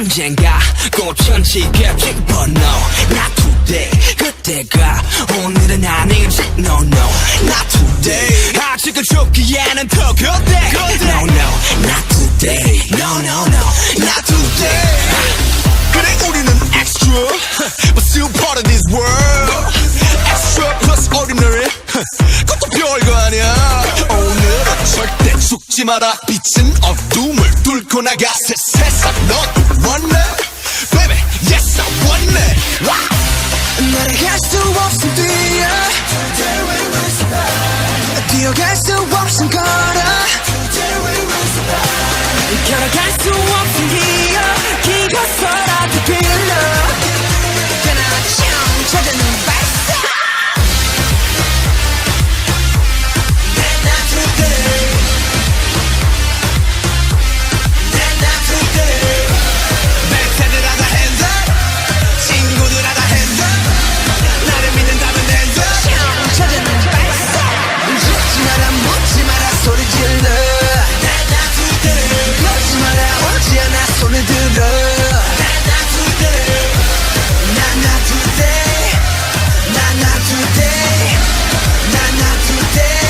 언젠가 꽃천지게 피고 no not today 그때가 오늘은 아니지 no no not today 아직은 죽기에는 더 그때 no no not today no no no not today 그래 우리는 extra but still part of this world extra plus ordinary 그것도 별거 아니야 오늘은 절대 죽지 마라 빛은 어둠을 뚫고 나가 새 세상 넌 원해 baby yes I want it 날아갈 수 없음 뛰어 뛰어갈 수 없음 걸어 걸어갈 수 없음 기어 기어서라도 빌려 그나 찾아는 발사 Not today Not today 멘트들하다 hands up 친구들하다 hands up 나를 믿는다면 hands up 찾아는 발사 죽지 마라 묻지 마라 소리 질러 Not today 걷지 마라 오지 않아 손을 들어 Not today Not today Not today Not today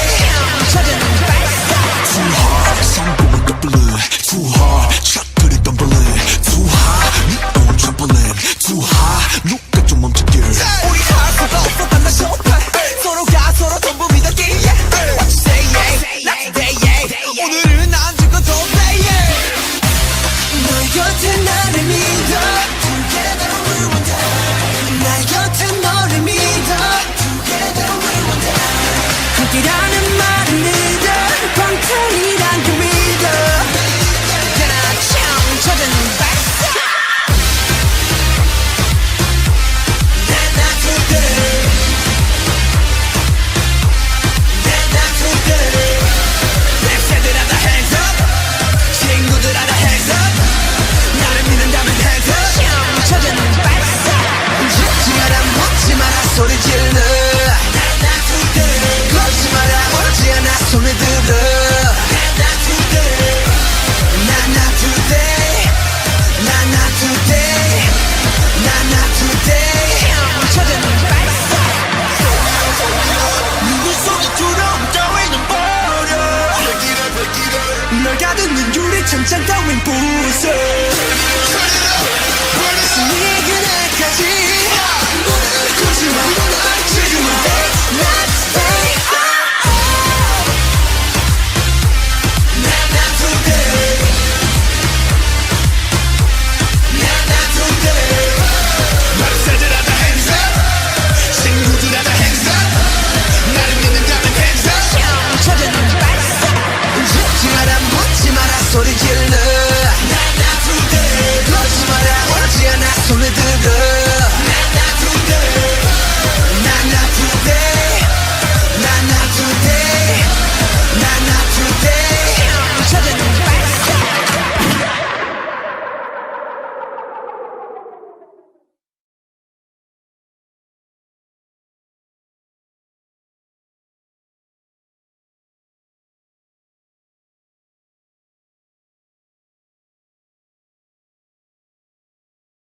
찾아는 발사 Too hard 성공은 또 blue Too hard 샷들이 덤블링 Too high 네 own trampoline Too high 누가 좀 멈춰길 우리 할 수가 없어 단나 쇼파 서로가 서로 전부 믿었기에 What you say yeah Not today yeah 오늘은 안 죽어도 play yeah 너 곁에 나를 믿어 Together we will die 나 곁에 너를 믿어 Together we will die 함께라는 말을 믿어 방탄이란 그 믿어 그나 참 찾아는 발사 Not today Not today 멘트들하다 hands up 친구들하다 hands up 나를 믿는다면 hands up 찾아는 발사 죽지 마라 묻지 마라 소리 질러 Not today 걷지 마라 오지 않아 손을 들어 Not today Not today Not today Not today 찾아는 발사 누구 소리처럼 따위는 버려 널 가두는 유리창장 따윈 부숴 네 그날까지